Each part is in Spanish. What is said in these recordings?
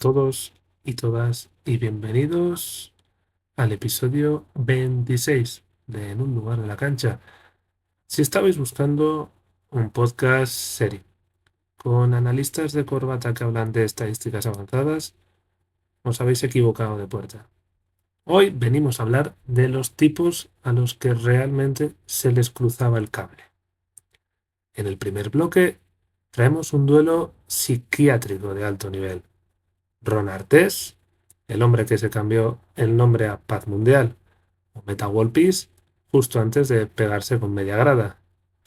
Todos y todas y bienvenidos al episodio 26 de En un lugar de la cancha. Si estabais buscando un podcast serio con analistas de corbata que hablan de estadísticas avanzadas, os habéis equivocado de puerta. Hoy venimos a hablar de los tipos a los que realmente se les cruzaba el cable. En el primer bloque traemos un duelo psiquiátrico de alto nivel. Ron Artest, el hombre que se cambió el nombre a Paz Mundial, o Meta World Peace, justo antes de pegarse con media grada,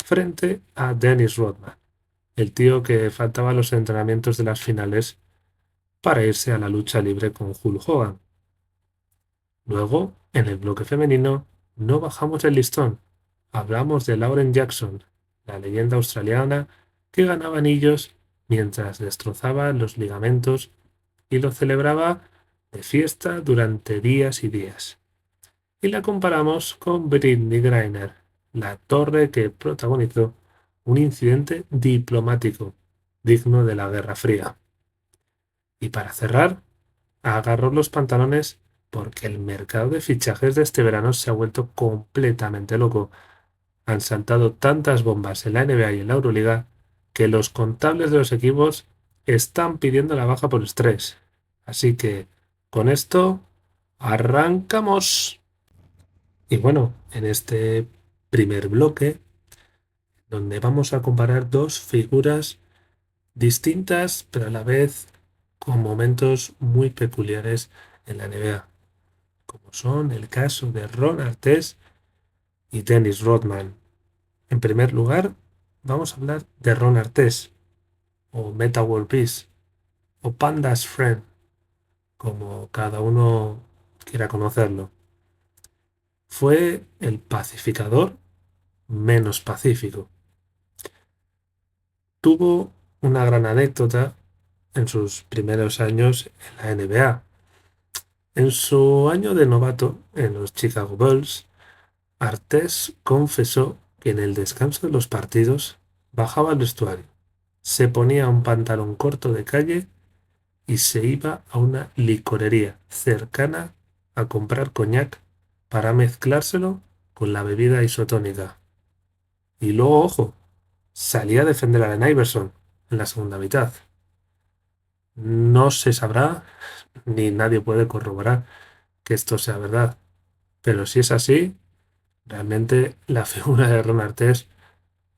frente a Dennis Rodman, el tío que faltaba a los entrenamientos de las finales para irse a la lucha libre con Hulk Hogan. Luego, en el bloque femenino, no bajamos el listón. Hablamos de Lauren Jackson, la leyenda australiana que ganaba anillos mientras destrozaba los ligamentos y lo celebraba de fiesta durante días y días. Y la comparamos con Brittney Griner, la torre que protagonizó un incidente diplomático digno de la Guerra Fría. Y para cerrar, agarró los pantalones porque el mercado de fichajes de este verano se ha vuelto completamente loco. Han saltado tantas bombas en la NBA y en la Euroliga que los contables de los equipos están pidiendo la baja por estrés. Así que, con esto, arrancamos. Y bueno, en este primer bloque, donde vamos a comparar dos figuras distintas, pero a la vez con momentos muy peculiares en la NBA, como son el caso de Ron Artest y Dennis Rodman. En primer lugar, vamos a hablar de Ron Artest, o Meta World Peace, o Panda's Friend, como cada uno quiera conocerlo. Fue el pacificador menos pacífico. Tuvo una gran anécdota en sus primeros años en la NBA. En su año de novato en los Chicago Bulls, Artest confesó que en el descanso de los partidos bajaba al vestuario, se ponía un pantalón corto de calle y se iba a una licorería cercana a comprar coñac para mezclárselo con la bebida isotónica. Y luego, ojo, salía a defender a Allen Iverson en la segunda mitad. No se sabrá, ni nadie puede corroborar que esto sea verdad, pero si es así, realmente la figura de Ron Artest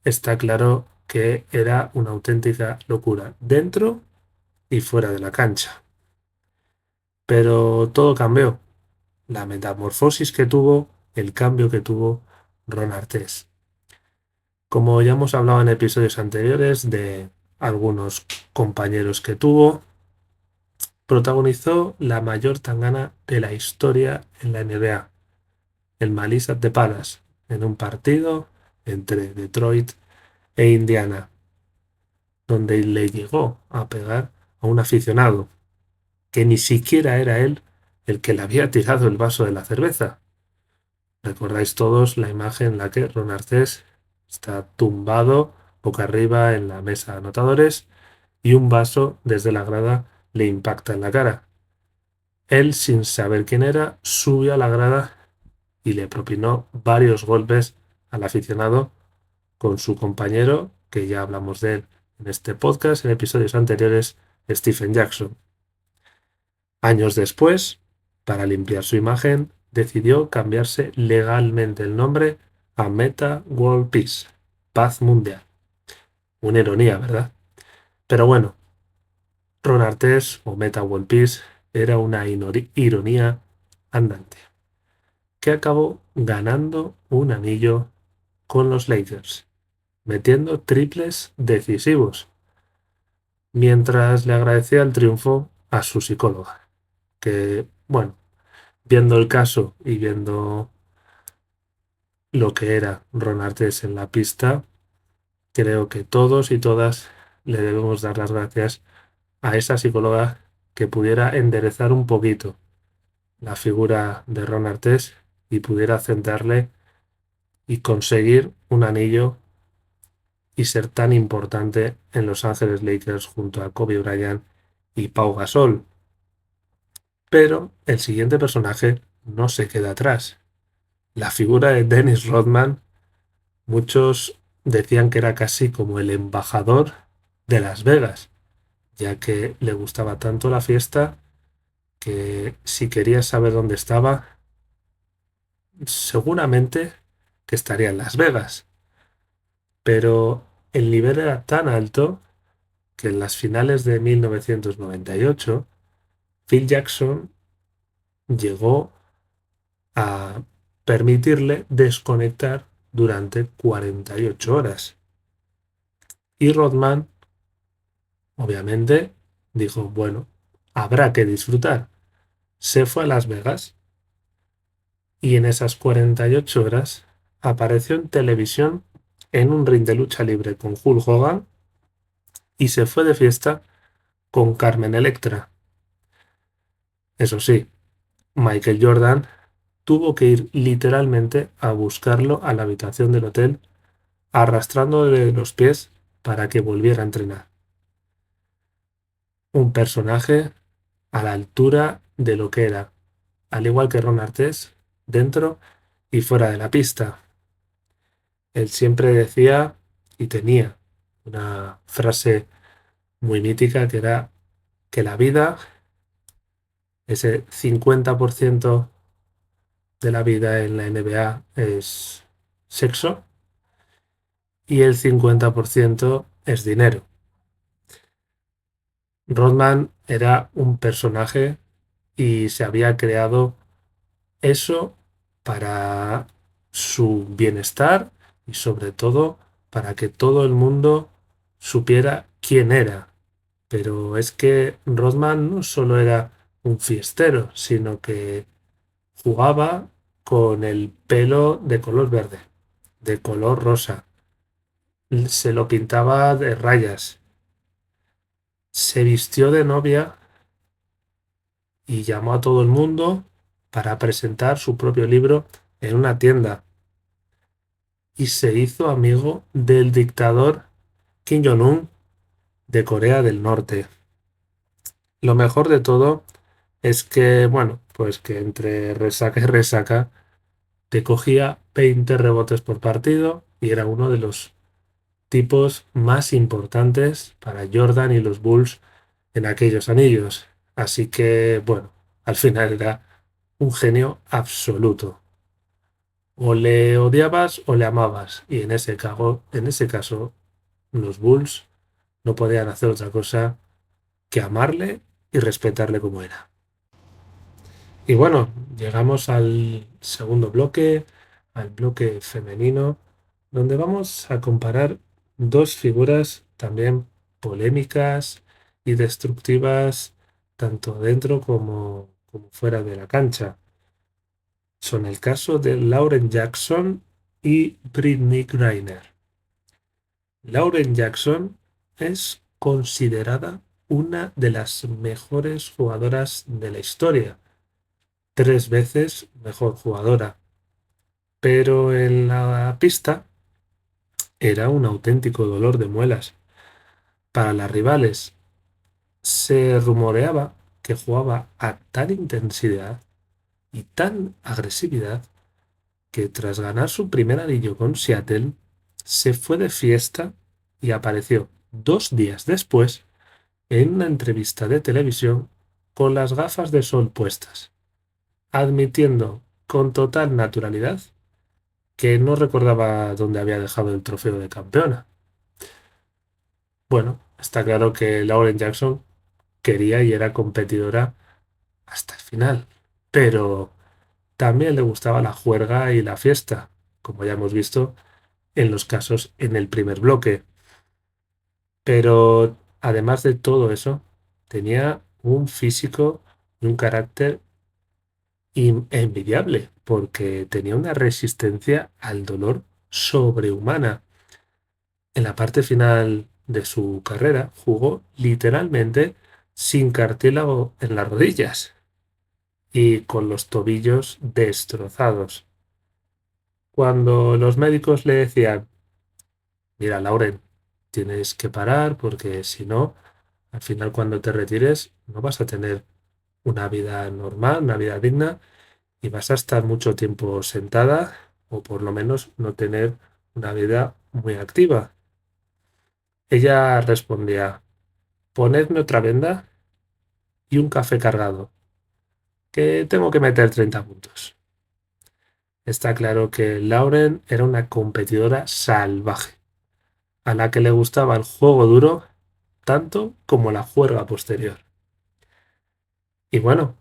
está claro que era una auténtica locura, dentro y fuera de la cancha. Pero todo cambió. La metamorfosis que tuvo, el cambio que tuvo Ron Artest. Como ya hemos hablado en episodios anteriores de algunos compañeros que tuvo, protagonizó la mayor tangana de la historia en la NBA, el Malice at the Palace, en un partido entre Detroit e Indiana, donde le llegó a pegar a un aficionado, que ni siquiera era él el que le había tirado el vaso de la cerveza. Recordáis todos la imagen en la que Ron Artest está tumbado boca arriba en la mesa de anotadores y un vaso desde la grada le impacta en la cara. Él, sin saber quién era, subió a la grada y le propinó varios golpes al aficionado con su compañero, que ya hablamos de él en este podcast en episodios anteriores, Stephen Jackson. Años después, para limpiar su imagen, decidió cambiarse legalmente el nombre a Meta World Peace, Paz Mundial. Una ironía, ¿verdad? Pero bueno, Ron Artest o Meta World Peace era una ironía andante, que acabó ganando un anillo con los Lakers, metiendo triples decisivos, mientras le agradecía el triunfo a su psicóloga, que, bueno, viendo el caso y viendo lo que era Ron Artest en la pista, creo que todos y todas le debemos dar las gracias a esa psicóloga que pudiera enderezar un poquito la figura de Ron Artest y pudiera centrarle y conseguir un anillo y ser tan importante en Los Ángeles Lakers junto a Kobe Bryant y Pau Gasol. Pero el siguiente personaje no se queda atrás. La figura de Dennis Rodman, muchos decían que era casi como el embajador de Las Vegas, ya que le gustaba tanto la fiesta que si querías saber dónde estaba, seguramente que estaría en Las Vegas. Pero el nivel era tan alto que en las finales de 1998, Phil Jackson llegó a permitirle desconectar durante 48 horas. Y Rodman, obviamente, dijo, bueno, habrá que disfrutar. Se fue a Las Vegas y en esas 48 horas apareció en televisión en un ring de lucha libre con Hulk Hogan y se fue de fiesta con Carmen Electra. Eso sí, Michael Jordan tuvo que ir literalmente a buscarlo a la habitación del hotel, arrastrándole los pies para que volviera a entrenar. Un personaje a la altura de lo que era, al igual que Ron Artest, dentro y fuera de la pista. Él siempre decía y tenía una frase muy mítica que era que la vida, ese 50% de la vida en la NBA es sexo y el 50% es dinero. Rodman era un personaje y se había creado eso para su bienestar y sobre todo para que todo el mundo supiera quién era. Pero es que Rodman no solo era un fiestero, sino que jugaba con el pelo de color verde, de color rosa. Se lo pintaba de rayas. Se vistió de novia y llamó a todo el mundo para presentar su propio libro en una tienda. Y se hizo amigo del dictador Kim Jong-un de Corea del Norte. Lo mejor de todo es que, bueno, pues que entre resaca y resaca te cogía 20 rebotes por partido y era uno de los tipos más importantes para Jordan y los Bulls en aquellos anillos. Así que, bueno, al final era un genio absoluto. O le odiabas o le amabas. Y en ese caso, los Bulls no podían hacer otra cosa que amarle y respetarle como era. Y bueno, llegamos al segundo bloque, al bloque femenino, donde vamos a comparar dos figuras también polémicas y destructivas, tanto dentro como fuera de la cancha. Son el caso de Lauren Jackson y Brittney Griner. Lauren Jackson es considerada una de las mejores jugadoras de la historia, 3 veces mejor jugadora, pero en la pista era un auténtico dolor de muelas. Para las rivales se rumoreaba que jugaba a tal intensidad y tan agresividad que tras ganar su primer anillo con Seattle, se fue de fiesta y apareció 2 días después en una entrevista de televisión con las gafas de sol puestas, admitiendo con total naturalidad que no recordaba dónde había dejado el trofeo de campeona. Bueno, está claro que Lauren Jackson quería y era competidora hasta el final, pero también le gustaba la juerga y la fiesta, como ya hemos visto en los casos en el primer bloque. Pero además de todo eso, tenía un físico y un carácter envidiable, porque tenía una resistencia al dolor sobrehumana. En la parte final de su carrera jugó literalmente sin cartílago en las rodillas y con los tobillos destrozados. Cuando los médicos le decían, mira, Lauren, tienes que parar porque si no, al final cuando te retires no vas a tener una vida normal, una vida digna, y vas a estar mucho tiempo sentada o por lo menos no tener una vida muy activa. Ella respondía, ponedme otra venda y un café cargado, que tengo que meter 30 puntos. Está claro que Lauren era una competidora salvaje, a la que le gustaba el juego duro tanto como la juerga posterior. Y bueno,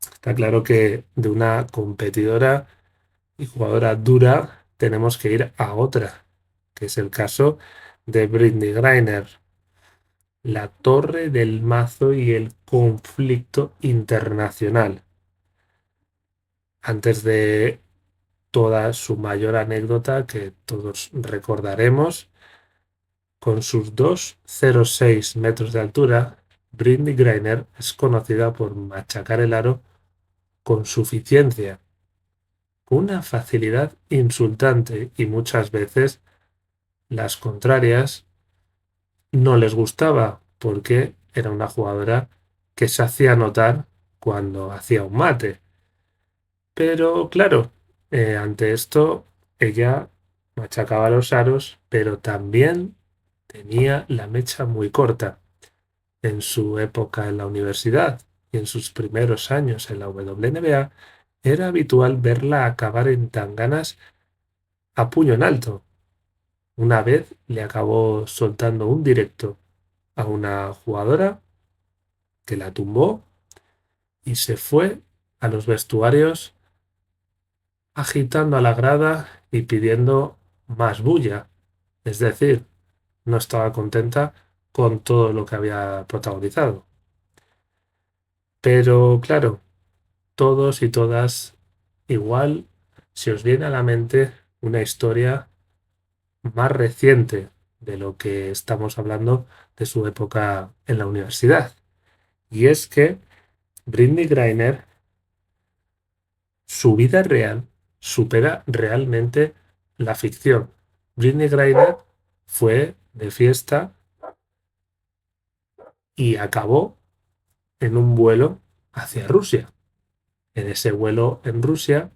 está claro que de una competidora y jugadora dura tenemos que ir a otra, que es el caso de Brittney Griner, la torre del mazo y el conflicto internacional. Antes de toda su mayor anécdota que todos recordaremos, con sus 2,06 metros de altura, Brittney Griner es conocida por machacar el aro con suficiencia, una facilidad insultante y muchas veces las contrarias no les gustaba porque era una jugadora que se hacía notar cuando hacía un mate. Pero claro, ante esto ella machacaba los aros, pero también tenía la mecha muy corta. En su época en la universidad y en sus primeros años en la WNBA, era habitual verla acabar en tanganas a puño en alto. Una vez le acabó soltando un directo a una jugadora que la tumbó y se fue a los vestuarios agitando a la grada y pidiendo más bulla. Es decir, no estaba contenta con todo lo que había protagonizado. Pero claro, todos y todas, igual se os viene a la mente una historia más reciente de lo que estamos hablando de su época en la universidad. Y es que Brittney Griner, su vida real supera realmente la ficción. Brittney Griner fue de fiesta y acabó en un vuelo hacia Rusia. En ese vuelo en Rusia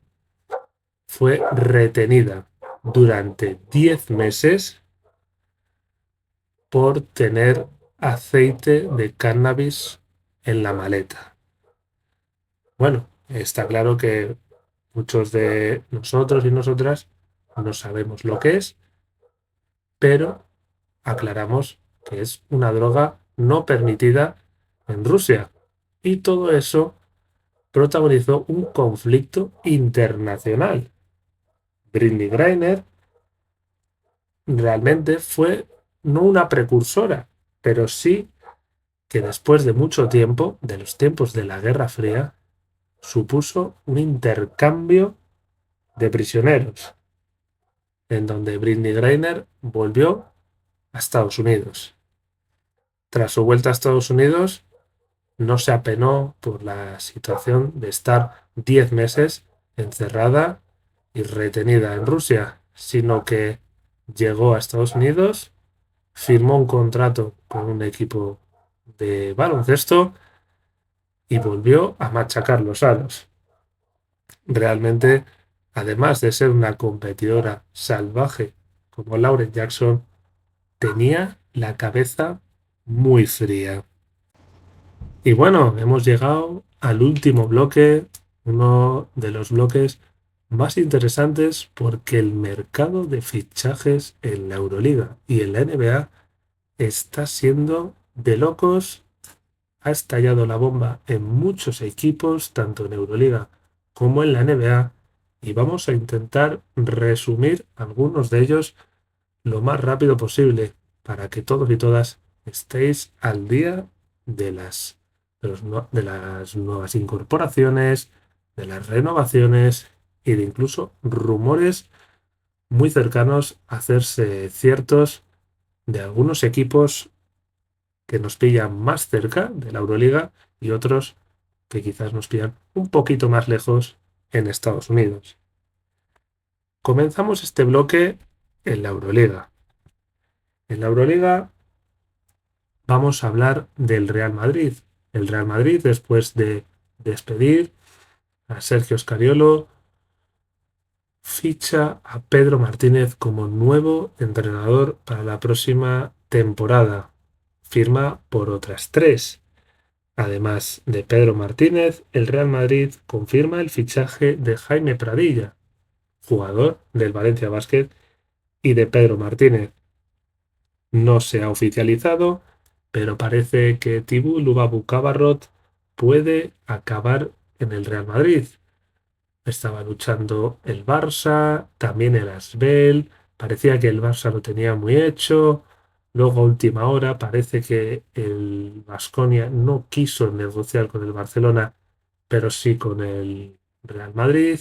fue retenida durante 10 meses por tener aceite de cannabis en la maleta. Bueno, está claro que muchos de nosotros y nosotras no sabemos lo que es, pero aclaramos que es una droga no permitida en Rusia. Y todo eso protagonizó un conflicto internacional. Brittney Griner realmente fue no una precursora, pero sí que después de mucho tiempo, de los tiempos de la Guerra Fría, supuso un intercambio de prisioneros, en donde Brittney Griner volvió a Estados Unidos. Tras su vuelta a Estados Unidos, no se apenó por la situación de estar 10 meses encerrada y retenida en Rusia, sino que llegó a Estados Unidos, firmó un contrato con un equipo de baloncesto y volvió a machacar los aros. Realmente, además de ser una competidora salvaje como Lauren Jackson, tenía la cabeza muy fría. Y bueno, hemos llegado al último bloque, uno de los bloques más interesantes porque el mercado de fichajes en la Euroliga y en la NBA está siendo de locos. Ha estallado la bomba en muchos equipos, tanto en Euroliga como en la NBA, y vamos a intentar resumir algunos de ellos lo más rápido posible para que todos y todas estéis al día de de las nuevas incorporaciones, de las renovaciones y de incluso rumores muy cercanos a hacerse ciertos de algunos equipos que nos pillan más cerca de la Euroliga y otros que quizás nos pillan un poquito más lejos en Estados Unidos. Comenzamos este bloque en la Euroliga. En la Euroliga vamos a hablar del Real Madrid. El Real Madrid, después de despedir a Sergio Scariolo, ficha a Pedro Martínez como nuevo entrenador para la próxima temporada. Firma por otras 3. Además de Pedro Martínez, el Real Madrid confirma el fichaje de Jaime Pradilla, jugador del Valencia Basket, y de Pedro Martínez. No se ha oficializado, pero parece que Tibú Lubabu Cabarrot puede acabar en el Real Madrid. Estaba luchando el Barça, también el Asbel, parecía que el Barça lo tenía muy hecho. Luego a última hora parece que el Baskonia no quiso negociar con el Barcelona, pero sí con el Real Madrid.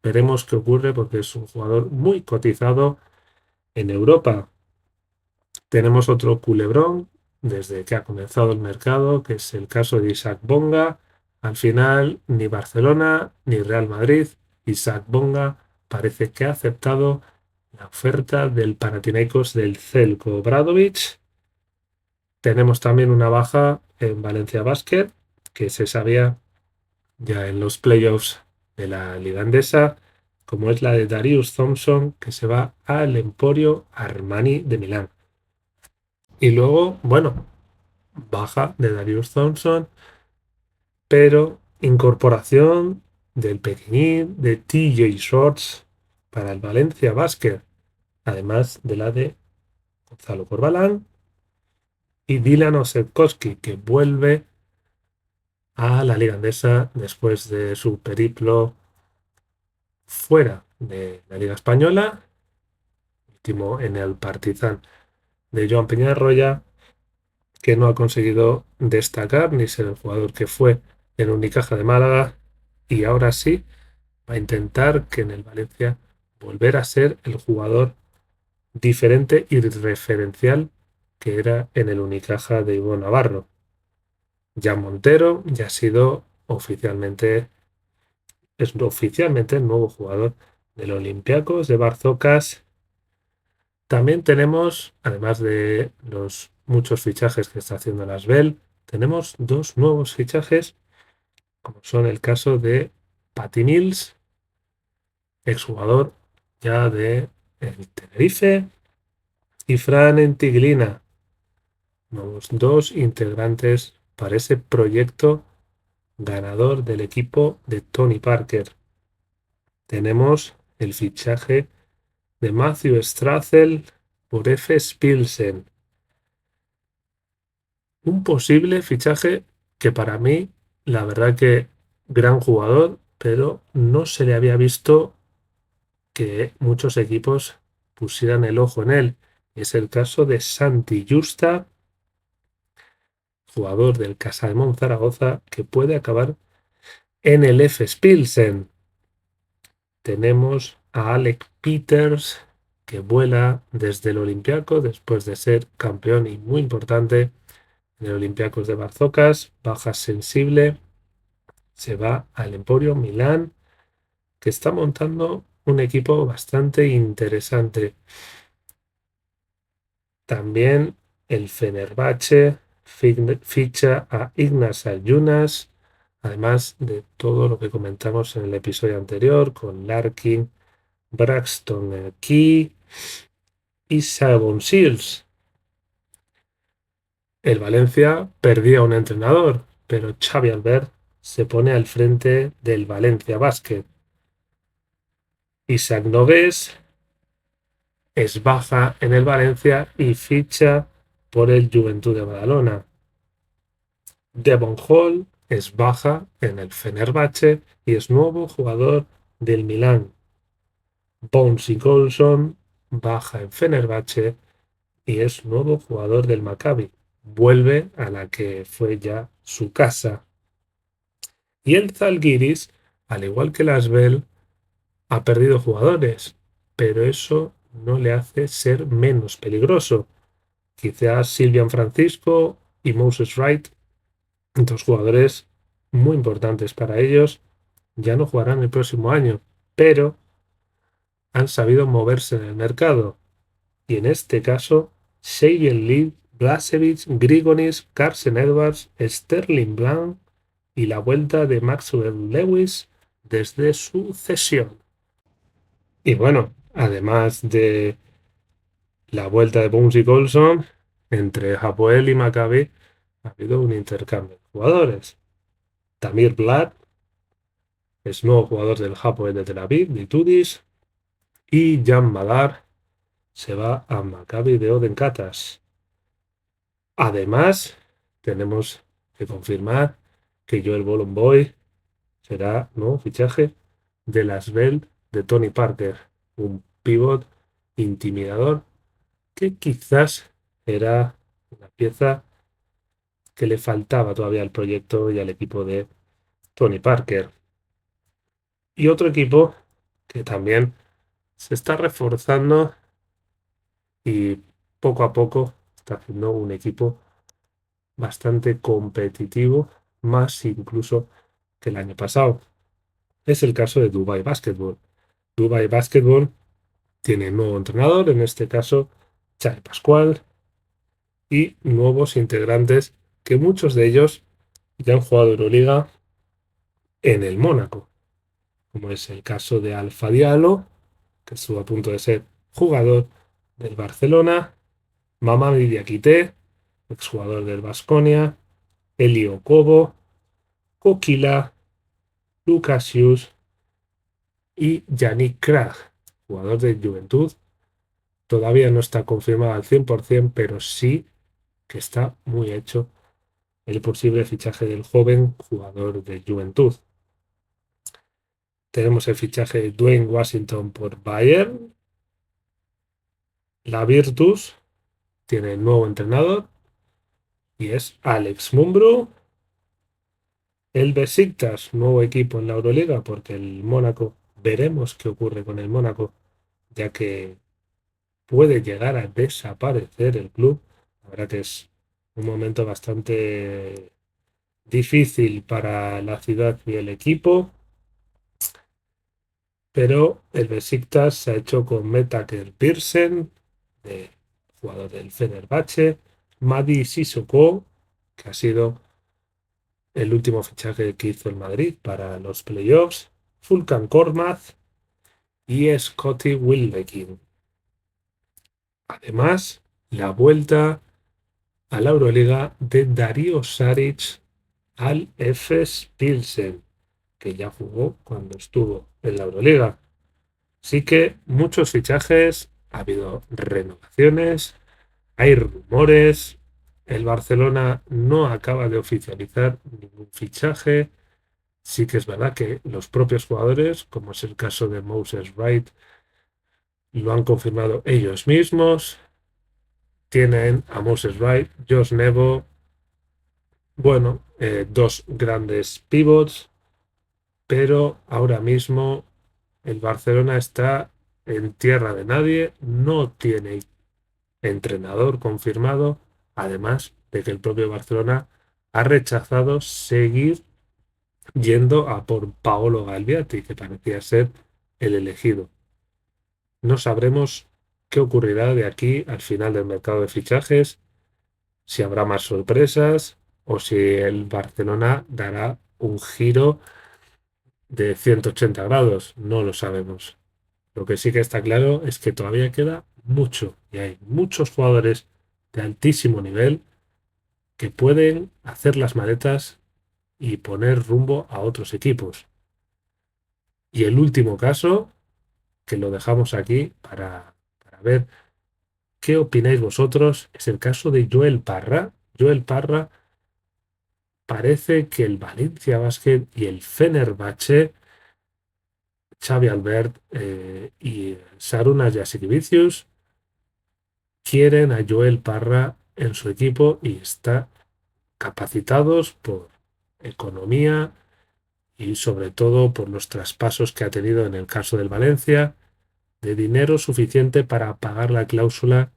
Veremos qué ocurre porque es un jugador muy cotizado en Europa. Tenemos otro culebrón desde que ha comenzado el mercado, que es el caso de Isaac Bonga. Al final, ni Barcelona ni Real Madrid. Isaac Bonga parece que ha aceptado la oferta del Panathinaikos del Zelko Obradovic. Tenemos también una baja en Valencia Basket, que se sabía ya en los playoffs de la Liga Endesa, como es la de Darius Thompson, que se va al Emporio Armani de Milán. Y luego, bueno, baja de Darius Thompson, pero incorporación del pequeñín de TJ Shorts para el Valencia Basket, además de la de Gonzalo Corbalán y Dylan Osetkowski, que vuelve a la Liga Andesa después de su periplo fuera de la Liga Española, último en el Partizan de Joan Peñarroya, que no ha conseguido destacar ni ser el jugador que fue en Unicaja de Málaga, y ahora sí va a intentar que en el Valencia volver a ser el jugador diferente y referencial que era en el Unicaja de Ivo Navarro. Jan Montero ya ha sido es oficialmente el nuevo jugador del Olympiacos de Barzocas. También tenemos, además de los muchos fichajes que está haciendo el Asbel, tenemos 2 nuevos fichajes, como son el caso de Patty Mills, exjugador ya de el Tenerife, y Fran Entiglina, nuevos 2 integrantes para ese proyecto ganador del equipo de Tony Parker. Tenemos el fichaje de Matthew Strathel por F. Pilsen. Un posible fichaje que para mí, la verdad que gran jugador, pero no se le había visto que muchos equipos pusieran el ojo en él. Es el caso de Santi Justa, jugador del Casademón Zaragoza, que puede acabar en el F. Pilsen. Tenemos a Alec Peters, que vuela desde el Olympiacos después de ser campeón y muy importante en el Olympiacos de Barzocas. Baja sensible, se va al Emporio Milán, que está montando un equipo bastante interesante. También el Fenerbahce ficha a Ignaz Ayunas, además de todo lo que comentamos en el episodio anterior con Larkin, Braxton Key y Savon Seals. El Valencia perdía un entrenador, pero Xavi Albert se pone al frente del Valencia Basket. Isaac Nogués es baja en el Valencia y ficha por el Juventud de Badalona. Devon Hall es baja en el Fenerbahce y es nuevo jugador del Milán. Bouncy Golson baja en Fenerbahce y es nuevo jugador del Maccabi. Vuelve a la que fue ya su casa. Y el Zalgiris, al igual que el Asbel, ha perdido jugadores, pero eso no le hace ser menos peligroso. Quizás Silvian Francisco y Moses Wright, 2 jugadores muy importantes para ellos, ya no jugarán el próximo año, pero han sabido moverse en el mercado. Y en este caso, Xavier Lee, Blasevich, Grigonis, Carson Edwards, Sterling Blanc y la vuelta de Maxwell Lewis desde su cesión. Y bueno, además de la vuelta de Bouncy Colson, entre Hapoel y Maccabi ha habido un intercambio de jugadores. Tamir Blatt es nuevo jugador del Hapoel de Tel Aviv, de Itudis, y Jan Madar se va a Maccabi de Oden-Katas. Además, tenemos que confirmar que Joel Bolomboy será nuevo fichaje de las Bell de Tony Parker, un pívot intimidador que quizás era una pieza que le faltaba todavía al proyecto y al equipo de Tony Parker. Y otro equipo que también se está reforzando y poco a poco está haciendo un equipo bastante competitivo, más incluso que el año pasado. Es el caso de Dubai Basketball. Dubai Basketball tiene nuevo entrenador, en este caso Xavi Pascual, y nuevos integrantes que muchos de ellos ya han jugado Euroliga en el Mónaco, como es el caso de Alfa Diallo, que estuvo a punto de ser jugador del Barcelona, Mamadi Diakité, exjugador del Baskonia, Elio Cobo, Kokila, Lucasius y Yannick Krag, jugador de Juventud. Todavía no está confirmado al 100%, pero sí que está muy hecho el posible fichaje del joven jugador de Juventud. Tenemos el fichaje de Dwayne Washington por Bayern. La Virtus tiene nuevo entrenador y es Alex Mumbrú. El Besiktas, nuevo equipo en la Euroliga, porque el Mónaco, veremos qué ocurre con el Mónaco, ya que puede llegar a desaparecer el club. La verdad que es un momento bastante difícil para la ciudad y el equipo, pero el Besiktas se ha hecho con Metaker Pearson, jugador del Fenerbahce, Madi Sissoko, que ha sido el último fichaje que hizo el Madrid para los playoffs, Fulkan Kormaz y Scotty Wilbekin. Además, la vuelta a la Euroliga de Dario Saric al Efes Pilsen, que ya jugó cuando estuvo en la Euroliga. Así que muchos fichajes, ha habido renovaciones, hay rumores, el Barcelona no acaba de oficializar ningún fichaje. Sí que es verdad que los propios jugadores, como es el caso de Moses Wright, lo han confirmado ellos mismos. Tienen a Moses Wright, Josh Nebo, bueno, dos grandes pivots, pero ahora mismo el Barcelona está en tierra de nadie, no tiene entrenador confirmado, además de que el propio Barcelona ha rechazado seguir yendo a por Paolo Galviati, que parecía ser el elegido. No sabremos qué ocurrirá de aquí al final del mercado de fichajes, si habrá más sorpresas o si el Barcelona dará un giro de 180 grados. No lo sabemos. Lo que sí que está claro es que todavía queda mucho y hay muchos jugadores de altísimo nivel que pueden hacer las maletas y poner rumbo a otros equipos. Y el último caso, que lo dejamos aquí para ver qué opináis vosotros, es el caso de Joel Parra. Joel Parra parece que el Valencia Basket y el Fenerbahce, Xavi Albert y Sarunas Jasikevičius quieren a Joel Parra en su equipo y está capacitados por economía y sobre todo por los traspasos que ha tenido en el caso del Valencia, de dinero suficiente para pagar la cláusula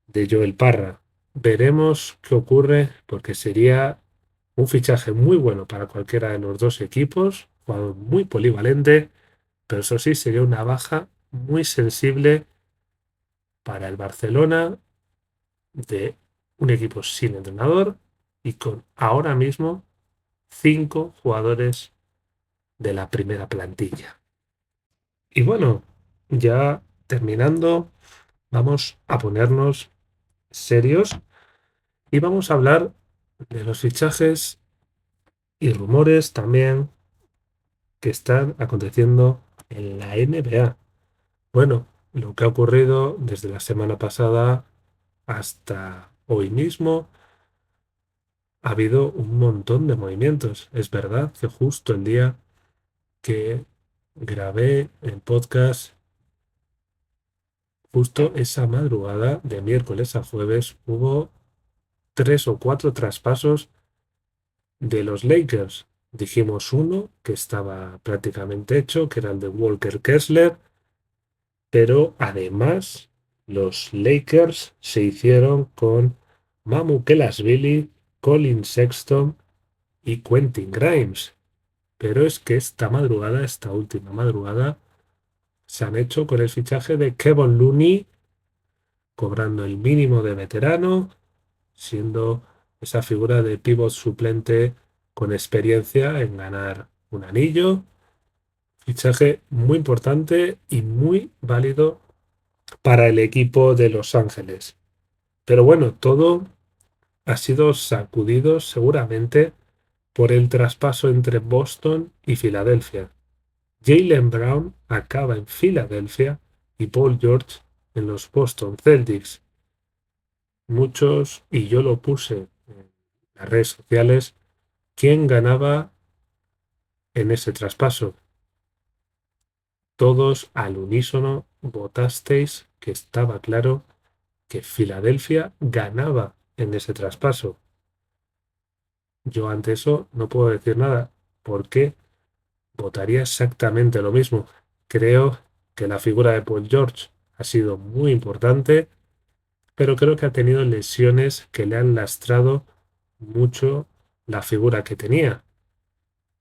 de Joel Parra. Veremos qué ocurre porque sería un fichaje muy bueno para cualquiera de los dos equipos, jugador muy polivalente, pero eso sí sería una baja muy sensible para el Barcelona de un equipo sin entrenador y con ahora mismo 5 jugadores de la primera plantilla. Y bueno, ya terminando, vamos a ponernos serios y vamos a hablar de los fichajes y rumores también que están aconteciendo en la NBA. Bueno, lo que ha ocurrido desde la semana pasada hasta hoy mismo, ha habido un montón de movimientos. Es verdad que justo el día que grabé el podcast, justo esa madrugada de miércoles a jueves, hubo 3 o 4 traspasos de los Lakers. Dijimos uno que estaba prácticamente hecho, que era el de Walker Kessler, pero además los Lakers se hicieron con Mamu Kelashvili, Colin Sexton y Quentin Grimes. Pero es que esta última madrugada, se han hecho con el fichaje de Kevon Looney, cobrando el mínimo de veterano, siendo esa figura de pívot suplente con experiencia en ganar un anillo. Fichaje muy importante y muy válido para el equipo de Los Ángeles. Pero bueno, todo ha sido sacudido seguramente por el traspaso entre Boston y Filadelfia. Jaylen Brown acaba en Filadelfia y Paul George en los Boston Celtics. Muchos, y yo lo puse en las redes sociales, ¿quién ganaba en ese traspaso? Todos al unísono votasteis que estaba claro que Filadelfia ganaba en ese traspaso. Yo ante eso no puedo decir nada, porque votaría exactamente lo mismo. Creo que la figura de Paul George ha sido muy importante, pero creo que ha tenido lesiones que le han lastrado mucho la figura que tenía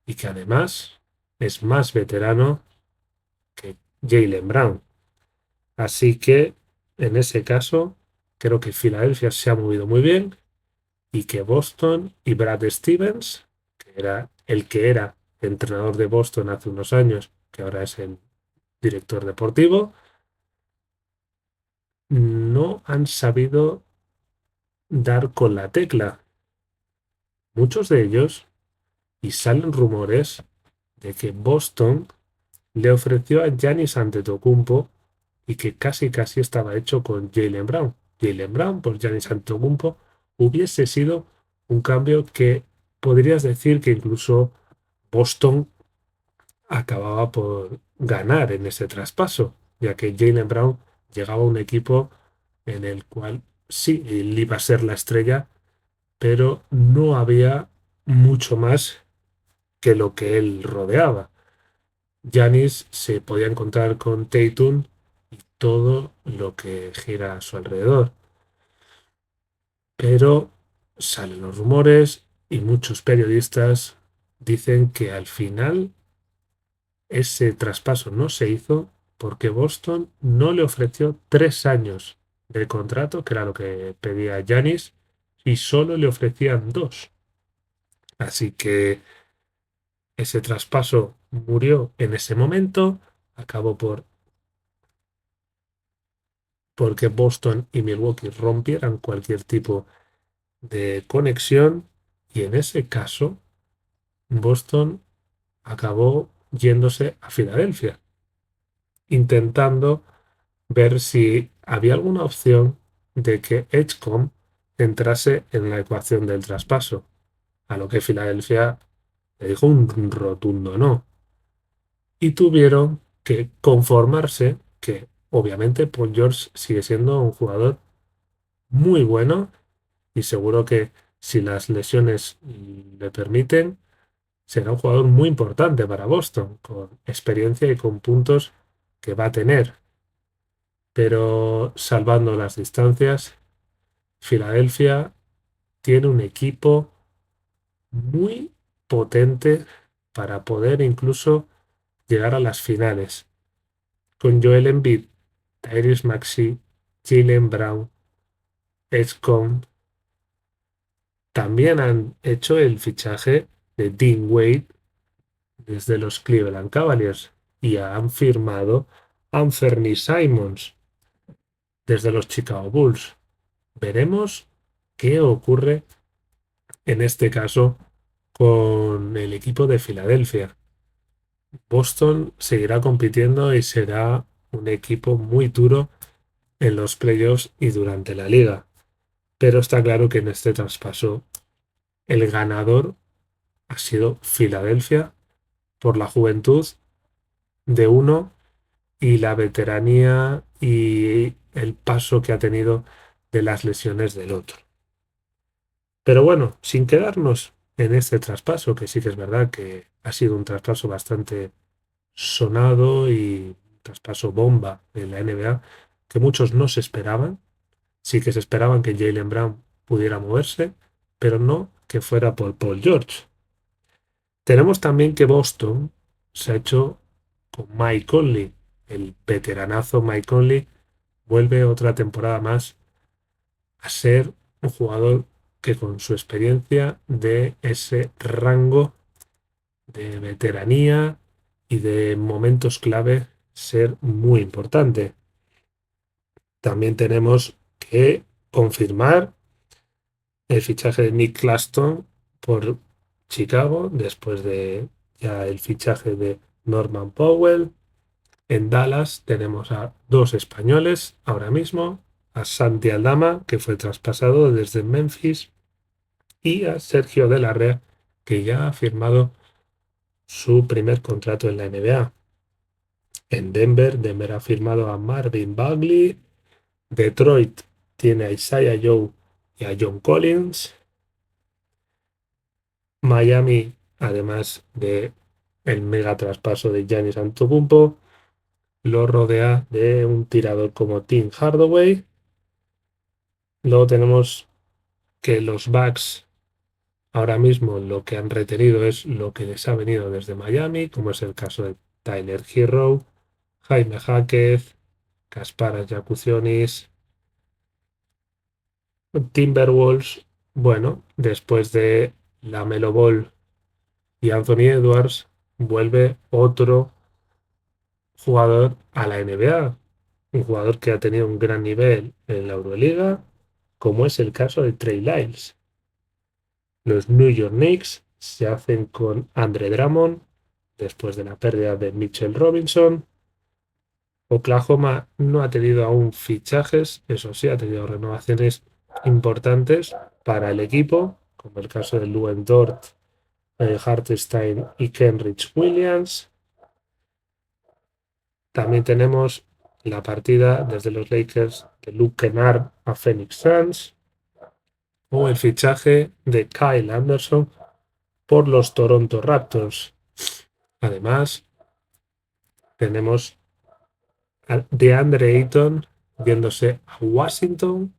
y que además es más veterano que Jaylen Brown. Así que en ese caso creo que Filadelfia se ha movido muy bien y que Boston y Brad Stevens, que era entrenador de Boston hace unos años, que ahora es el director deportivo, no han sabido dar con la tecla. Muchos de ellos, y salen rumores de que Boston le ofreció a Giannis Antetokounmpo y que casi casi estaba hecho con Jaylen Brown. Jaylen Brown por Giannis Antetokounmpo hubiese sido un cambio que podrías decir que incluso Boston acababa por ganar en ese traspaso, ya que Jaylen Brown llegaba a un equipo en el cual sí, él iba a ser la estrella, pero no había mucho más que lo que él rodeaba. Giannis se podía encontrar con Tatum y todo lo que gira a su alrededor. Pero salen los rumores y muchos periodistas dicen que al final ese traspaso no se hizo porque Boston no le ofreció 3 años de contrato, que era lo que pedía Giannis, y solo le ofrecían 2. Así que ese traspaso murió en ese momento, acabó porque Boston y Milwaukee rompieran cualquier tipo de conexión, y en ese caso Boston acabó yéndose a Filadelfia, intentando ver si había alguna opción de que Edgecombe entrase en la ecuación del traspaso, a lo que Filadelfia le dijo un rotundo no. Y tuvieron que conformarse que obviamente Paul George sigue siendo un jugador muy bueno y seguro que si las lesiones le permiten, será un jugador muy importante para Boston, con experiencia y con puntos que va a tener. Pero salvando las distancias, Filadelfia tiene un equipo muy potente para poder incluso llegar a las finales, con Joel Embiid, Tyrese Maxey, Jaylen Brown, Edgecombe. También han hecho el fichaje de Dean Wade desde los Cleveland Cavaliers y han firmado a Anthony Simons desde los Chicago Bulls. Veremos qué ocurre en este caso con el equipo de Filadelfia. Boston seguirá compitiendo y será un equipo muy duro en los playoffs y durante la liga. Pero está claro que en este traspaso el ganador ha sido Filadelfia por la juventud de uno y la veteranía y el paso que ha tenido de las lesiones del otro. Pero bueno, sin quedarnos en este traspaso, que sí que es verdad que ha sido un traspaso bastante sonado y un traspaso bomba en la NBA, que muchos no se esperaban. Sí que se esperaban que Jaylen Brown pudiera moverse, pero no que fuera por Paul George. Tenemos también que Boston se ha hecho con Mike Conley. El veteranazo Mike Conley vuelve otra temporada más a ser un jugador que con su experiencia de ese rango de veteranía y de momentos clave ser muy importante. También tenemos que confirmar el fichaje de Nick Claxton por Chicago después de ya el fichaje de Norman Powell. En Dallas tenemos a dos españoles ahora mismo, a Santi Aldama, que fue traspasado desde Memphis, y a Sergio de la Rea, que ya ha firmado su primer contrato en la NBA. En Denver ha firmado a Marvin Bagley. Detroit tiene a Isaiah Joe y a John Collins. Miami, además de el mega traspaso de Giannis Antetokounmpo, lo rodea de un tirador como Tim Hardaway. Luego tenemos que los Bucks ahora mismo lo que han retenido es lo que les ha venido desde Miami, como es el caso de Tyler Herro, Jaime Jaquez, Kasparas Jakucionis, Timberwolves. Bueno, después de la Melo Ball y Anthony Edwards, vuelve otro jugador a la NBA, un jugador que ha tenido un gran nivel en la Euroliga, como es el caso de Trey Lyles. Los New York Knicks se hacen con Andre Drummond después de la pérdida de Mitchell Robinson. Oklahoma no ha tenido aún fichajes, eso sí, ha tenido renovaciones importantes para el equipo, como el caso de Luen Dort, Hartenstein y Kenrich Williams. También tenemos la partida desde los Lakers de Luke Kennard a Phoenix Suns o el fichaje de Kyle Anderson por los Toronto Raptors. Además, tenemos a DeAndre Ayton viéndose a Washington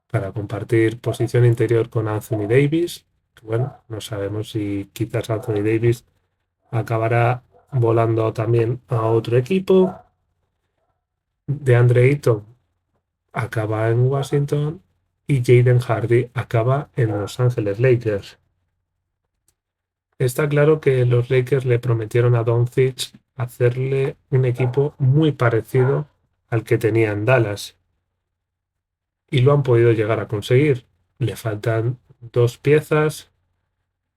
para compartir posición interior con Anthony Davis. Bueno, no sabemos si quizás Anthony Davis acabará volando también a otro equipo. DeAndre Ayton acaba en Washington y Jaden Hardy acaba en Los Ángeles Lakers. Está claro que los Lakers le prometieron a Doncic hacerle un equipo muy parecido al que tenía en Dallas y lo han podido llegar a conseguir. Le faltan dos piezas,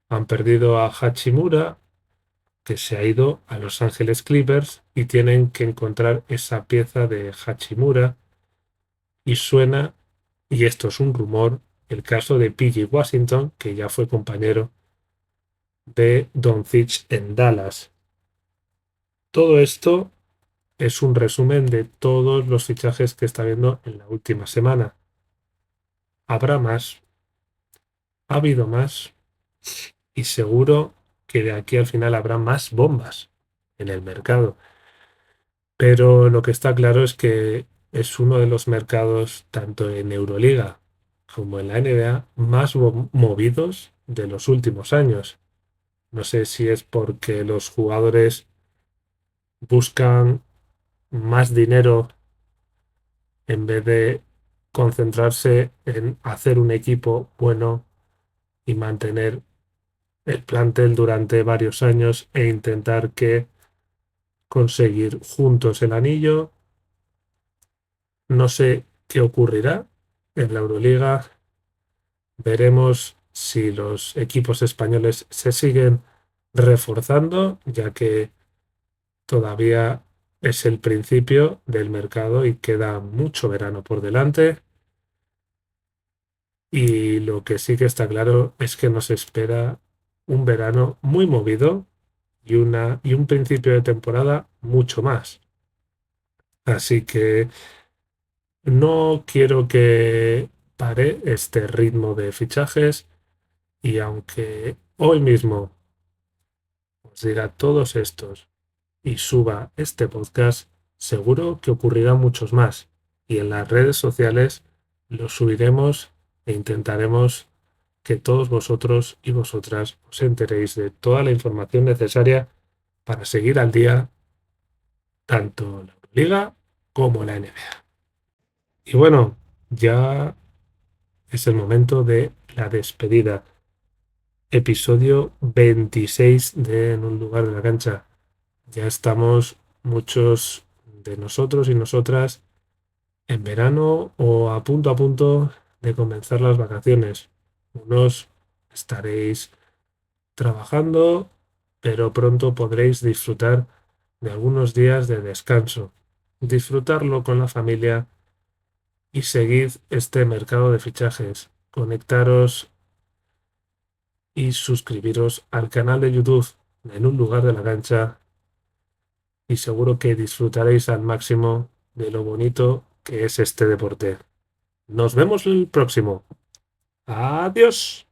han perdido a Hachimura, que se ha ido a Los Ángeles Clippers y tienen que encontrar esa pieza de Hachimura y suena, y esto es un rumor, el caso de PG Washington, que ya fue compañero de Doncic en Dallas. Todo esto es un resumen de todos los fichajes que está viendo en la última semana. Habrá más, ha habido más y seguro que de aquí al final habrá más bombas en el mercado. Pero lo que está claro es que es uno de los mercados, tanto en Euroliga como en la NBA, más movidos de los últimos años. No sé si es porque los jugadores buscan más dinero en vez de concentrarse en hacer un equipo bueno y mantener el plantel durante varios años e intentar que conseguir juntos el anillo. No sé qué ocurrirá en la Euroliga. Veremos si los equipos españoles se siguen reforzando, ya que todavía es el principio del mercado y queda mucho verano por delante. Y lo que sí que está claro es que nos espera un verano muy movido y un principio de temporada mucho más. Así que no quiero que pare este ritmo de fichajes y aunque hoy mismo os diga todos estos y suba este podcast, seguro que ocurrirán muchos más y en las redes sociales los subiremos e intentaremos que todos vosotros y vosotras os enteréis de toda la información necesaria para seguir al día tanto la Liga como la NBA. Y bueno, ya es el momento de la despedida. Episodio 26 de En un lugar de la cancha. Ya estamos muchos de nosotros y nosotras en verano o a punto de comenzar las vacaciones. Unos estaréis trabajando, pero pronto podréis disfrutar de algunos días de descanso. Disfrutarlo con la familia y seguid este mercado de fichajes. Conectaros y suscribiros al canal de YouTube En un lugar de la cancha y seguro que disfrutaréis al máximo de lo bonito que es este deporte. Nos vemos el próximo. Adiós.